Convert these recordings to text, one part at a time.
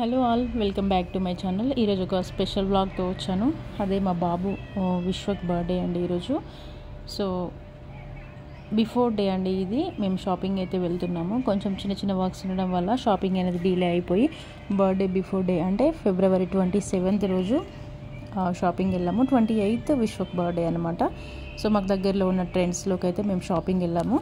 Hello all, welcome back to my channel. ఈరోజు ఒక special వ్లాగ్తో వచ్చాను. అదే మా బాబు విశ్వక్ బర్త్డే అండి ఈరోజు. సో బిఫోర్ డే అండి ఇది. మేము షాపింగ్ అయితే వెళ్తున్నాము. కొంచెం చిన్న చిన్న వర్క్స్ ఉండడం వల్ల షాపింగ్ అనేది డిలే అయిపోయి బర్త్డే బిఫోర్ డే అంటే ఫిబ్రవరి 27th రోజు షాపింగ్ వెళ్ళాము. 28th విశ్వక్ బర్త్డే అనమాట. సో మాకు దగ్గరలో ఉన్న ట్రెండ్స్లోకి అయితే మేము షాపింగ్ వెళ్ళాము.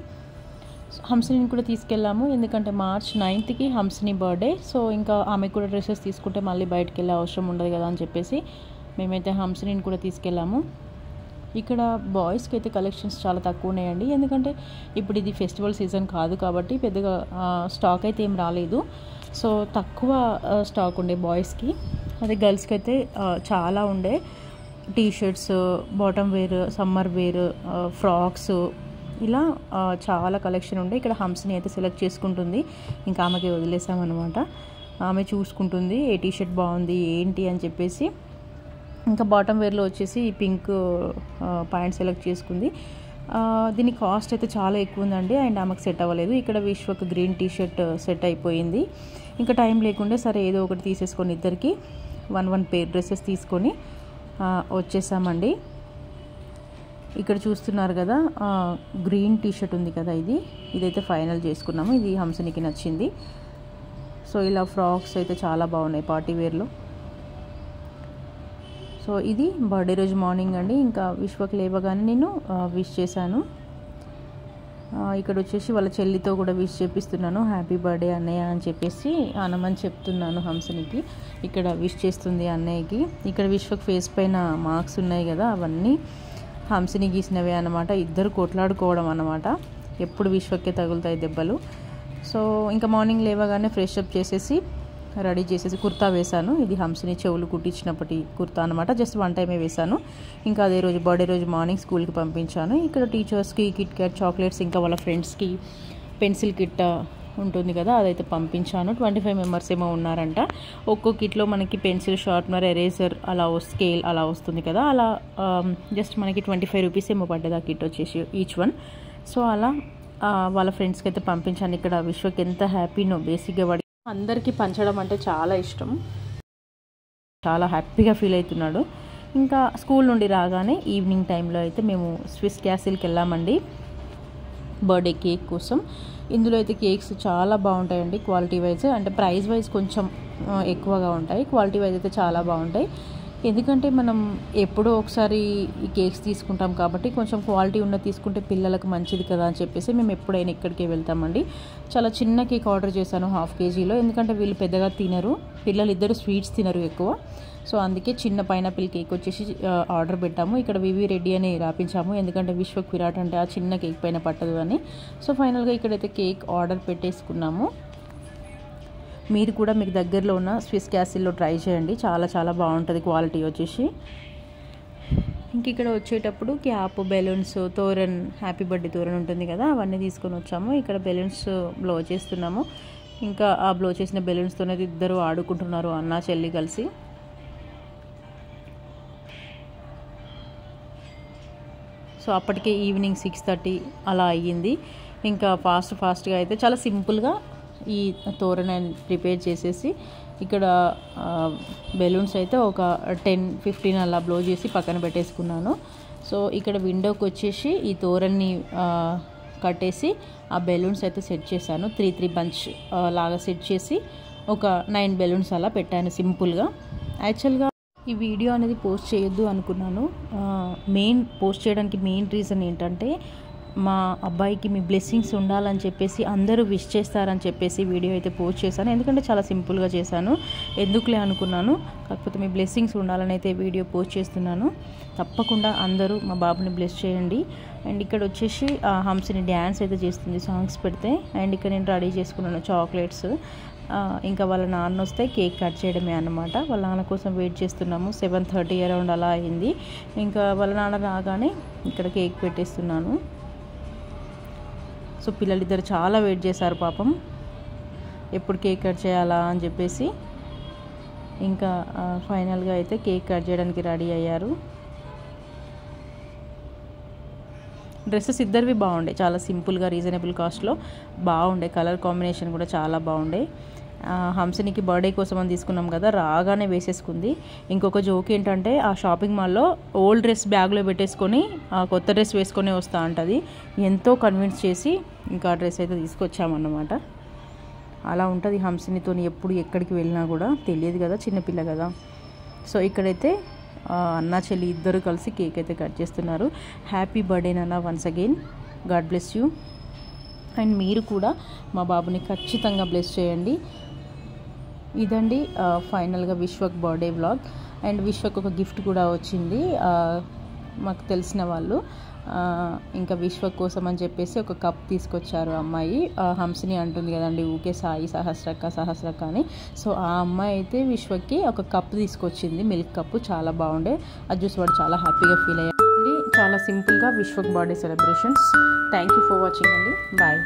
హంసిని కూడా తీసుకెళ్ళాము, ఎందుకంటే March 9th Hamsini birthday. So ఇంకా ఆమెకు కూడా డ్రెస్సెస్ తీసుకుంటే మళ్ళీ బయటకు వెళ్ళే అవసరం ఉండదు కదా అని చెప్పేసి మేమైతే హంసిని కూడా తీసుకెళ్ళాము. ఇక్కడ బాయ్స్కి అయితే కలెక్షన్స్ చాలా తక్కువ ఉన్నాయండి, ఎందుకంటే ఇప్పుడు ఇది ఫెస్టివల్ సీజన్ కాదు కాబట్టి పెద్దగా స్టాక్ అయితే ఏం రాలేదు. సో తక్కువ స్టాక్ ఉండే బాయ్స్కి. అదే గర్ల్స్కి అయితే చాలా ఉండే. T shirts, bottom wear, summer wear, frocks, ఇలా చాలా కలెక్షన్ ఉండే. ఇక్కడ హంసిని అయితే సెలెక్ట్ చేసుకుంటుంది, ఇంకా ఆమెకి వదిలేసామన్నమాట. ఆమె చూసుకుంటుంది ఏ టీషర్ట్ బాగుంది ఏంటి అని చెప్పేసి. ఇంకా బాటమ్ వేర్లో వచ్చేసి పింక్ ప్యాంట్ సెలెక్ట్ చేసుకుంది. దీని కాస్ట్ అయితే చాలా ఎక్కువ ఉందండి, అండ్ ఆమెకు సెట్ అవ్వలేదు. ఇక్కడ విశ్వక్ గ్రీన్ టీషర్ట్ సెట్ అయిపోయింది. ఇంకా టైం లేకుండే సరే ఏదో ఒకటి తీసేసుకొని ఇద్దరికి వన్ పేర్ డ్రెస్సెస్ తీసుకొని వచ్చేసామండి. ఇక్కడ చూస్తున్నారు కదా, గ్రీన్ టీషర్ట్ ఉంది కదా, ఇదైతే ఫైనల్ చేసుకున్నాము. ఇది హంసినికి నచ్చింది. సో ఇలా ఫ్రాక్స్ అయితే చాలా బాగున్నాయి పార్టీ వేర్లో. సో ఇది బర్త్డే రోజు మార్నింగ్ అండి. ఇంకా విశ్వక్ లేవగానే నేను విష్ చేశాను. ఇక్కడ వచ్చేసి వాళ్ళ చెల్లితో కూడా విష్ చేపిస్తున్నాను, హ్యాపీ బర్త్డే అన్నయ్య అని చెప్పేసి అనమని చెప్తున్నాను హంసినికి. ఇక్కడ విష్ చేస్తుంది అన్నయ్యకి. ఇక్కడ విశ్వక్ ఫేస్ పైన మార్క్స్ ఉన్నాయి కదా, అవన్నీ హంసిని గీసినవే అనమాట. ఇద్దరు కొట్లాడుకోవడం అనమాట, ఎప్పుడు విశ్వక్కే తగులుతాయి దెబ్బలు. సో ఇంకా మార్నింగ్ లేవగానే ఫ్రెష్ అప్ చేసేసి రెడీ చేసేసి కుర్తా వేశాను. ఇది హంసిని చెవులు కుట్టించినప్పటి కుర్తా అనమాట. జస్ట్ వన్ టైమే వేశాను. ఇంకా అదే రోజు బర్త్డే రోజు మార్నింగ్ స్కూల్కి పంపించాను. ఇక్కడ టీచర్స్కి కిట్ క్యాట్ చాక్లెట్స్, ఇంకా వాళ్ళ ఫ్రెండ్స్కి పెన్సిల్ కిట్ ఉంటుంది కదా, అదైతే పంపించాను. 25 మెంబర్స్ ఏమో ఉన్నారంట. ఒక్కో కిట్లో మనకి పెన్సిల్, షార్ప్నర్, ఎరేజర్, అలా స్కేల్ అలా వస్తుంది కదా, అలా జస్ట్ మనకి 25 రూపీస్ ఏమో పడ్డది ఆ కిట్ వచ్చేసి ఈచ్ వన్. సో అలా వాళ్ళ ఫ్రెండ్స్కి అయితే పంపించాను. ఇక్కడ విశ్వక్ ఎంత హ్యాపీనో. బేసిక్గా వాడి అందరికీ పంచడం అంటే చాలా ఇష్టం, చాలా హ్యాపీగా ఫీల్ అవుతున్నాడు. ఇంకా స్కూల్ నుండి రాగానే ఈవినింగ్ టైంలో అయితే మేము స్విస్ క్యాసిల్కి వెళ్ళామండి బర్త్డే కేక్ కోసం. ఇందులో అయితే కేక్స్ చాలా బాగుంటాయండి క్వాలిటీ వైజ్, అంటే ప్రైస్ వైజ్ కొంచెం ఎక్కువగా ఉంటాయి, క్వాలిటీ వైజ్ అయితే చాలా బాగుంటాయి. ఎందుకంటే మనం ఎప్పుడో ఒకసారి ఈ కేక్స్ తీసుకుంటాం కాబట్టి కొంచెం క్వాలిటీ ఉన్నది తీసుకుంటే పిల్లలకు మంచిది కదా అని చెప్పేసి మేము ఎప్పుడైనా ఇక్కడికే వెళ్తామండి. చాలా చిన్న కేక్ ఆర్డర్ చేశాను, 1/2 kg, ఎందుకంటే వీళ్ళు పెద్దగా తినరు, పిల్లలు ఇద్దరు స్వీట్స్ తినరు ఎక్కువ. సో అందుకే చిన్న పైనాపిల్ కేక్ వచ్చేసి ఆర్డర్ పెట్టాము. ఇక్కడ వివి రెడ్డి అని రాపించాము, ఎందుకంటే విశ్వక్ విరాట్ అంటే ఆ చిన్న కేక్ పైన పట్టదు అని. సో ఫైనల్గా ఇక్కడైతే కేక్ ఆర్డర్ పెట్టేసుకున్నాము. మీరు కూడా మీకు దగ్గరలో ఉన్న స్విస్ క్యాసిల్లో ట్రై చేయండి, చాలా చాలా బాగుంటుంది క్వాలిటీ వచ్చేసి. ఇంక ఇక్కడ వచ్చేటప్పుడు cap, balloons, toran, happy birthday toran ఉంటుంది కదా, అవన్నీ తీసుకొని వచ్చాము. ఇక్కడ బెలూన్స్ బ్లో చేస్తున్నాము. ఇంకా ఆ బ్లో చేసిన బెలూన్స్తోనే ఇద్దరు ఆడుకుంటున్నారు, అన్న చెల్లి కలిసి. సో అప్పటికే ఈవినింగ్ 6:30 అలా అయ్యింది. ఇంకా ఫాస్ట్గా అయితే చాలా సింపుల్గా ఈ తోరణాన్ని ప్రిపేర్ చేసేసి ఇక్కడ బెలూన్స్ అయితే ఒక 10-15 అలా బ్లో చేసి పక్కన పెట్టేసుకున్నాను. సో ఇక్కడ విండోకి వచ్చేసి ఈ తోరణ్ణి కట్టేసి ఆ బెలూన్స్ అయితే సెట్ చేశాను. 3 బంచ్ లాగా సెట్ చేసి ఒక 9 బెలూన్స్ అలా పెట్టాను సింపుల్గా. యాక్చువల్గా ఈ వీడియో అనేది పోస్ట్ చేయొద్దు అనుకున్నాను. పోస్ట్ చేయడానికి మెయిన్ రీజన్ ఏంటంటే, మా అబ్బాయికి మీ బ్లెస్సింగ్స్ ఉండాలని చెప్పేసి అందరూ విష్ చేస్తారని చెప్పేసి వీడియో అయితే పోస్ట్ చేశాను. ఎందుకంటే చాలా సింపుల్గా చేశాను, ఎందుకులే అనుకున్నాను. కాకపోతే మీ బ్లెస్సింగ్స్ ఉండాలని అయితే వీడియో పోస్ట్ చేస్తున్నాను. తప్పకుండా అందరూ మా బాబుని బ్లెస్ చేయండి. అండ్ ఇక్కడ వచ్చేసి హంసిని డ్యాన్స్ అయితే చేస్తుంది సాంగ్స్ పెడితే. అండ్ ఇక్కడ నేను రెడీ చేసుకున్నాను చాక్లెట్స్. ఇంకా వాళ్ళ నాన్న వస్తే కేక్ కట్ చేయడమే అన్నమాట. వాళ్ళ నాన్న కోసం వెయిట్ చేస్తున్నాము. 7:30 అరౌండ్ అలా అయింది. ఇంకా వాళ్ళ నాన్న రాగానే ఇక్కడ కేక్ పెట్టేస్తున్నాను. సో పిల్లలిద్దరు చాలా వెయిట్ చేశారు పాపం, ఎప్పుడు కేక్ కట్ చేయాలా అని చెప్పేసి. ఇంకా ఫైనల్గా అయితే కేక్ కట్ చేయడానికి రెడీ అయ్యారు. డ్రెస్సెస్ ఇద్దరివి బాగుండే, చాలా సింపుల్గా రీజనబుల్ కాస్ట్లో బాగుండే. కలర్ కాంబినేషన్ కూడా చాలా బాగుండే. హంసినికి బర్త్డే కోసం అని తీసుకున్నాం కదా, రాగానే వేసేసుకుంది. ఇంకొక జోక్ ఏంటంటే ఆ షాపింగ్ మాల్లో ఓల్డ్ డ్రెస్ బ్యాగ్లో పెట్టేసుకొని కొత్త డ్రెస్ వేసుకొని వస్తూ ఉంటుంది. ఎంతో కన్విన్స్ చేసి ఇంకా డ్రెస్ అయితే తీసుకొచ్చామన్నమాట. అలా ఉంటుంది హంసినితో ఎప్పుడు ఎక్కడికి వెళ్ళినా కూడా, తెలియదు కదా చిన్నపిల్ల కదా. సో ఇక్కడైతే అన్న చెల్లి ఇద్దరు కలిసి కేక్ అయితే కట్ చేస్తున్నారు. హ్యాపీ బర్త్డే నాన్న once again, God bless you. And మీరు కూడా మా బాబుని ఖచ్చితంగా బ్లెస్ చేయండి. ఇదండి ఫైనల్గా Vishwak birthday vlog. And Vishwak ఒక గిఫ్ట్ కూడా వచ్చింది మాకు తెలిసిన వాళ్ళు. ఇంకా విశ్వక్ కోసం అని చెప్పేసి ఒక కప్ తీసుకొచ్చారు అమ్మాయి. హంసిని అంటుంది కదండి ఊకే సాయి సహస్రక్క అని. సో ఆ అమ్మాయి అయితే విశ్వక్కి ఒక కప్ తీసుకొచ్చింది, మిల్క్ కప్పు. చాలా బాగుండే, అది చూసి వాడు చాలా హ్యాపీగా ఫీల్ అయ్యాడు. చాలా సింపుల్గా Vishwak birthday celebrations. Thank you for watching అండి, బాయ్.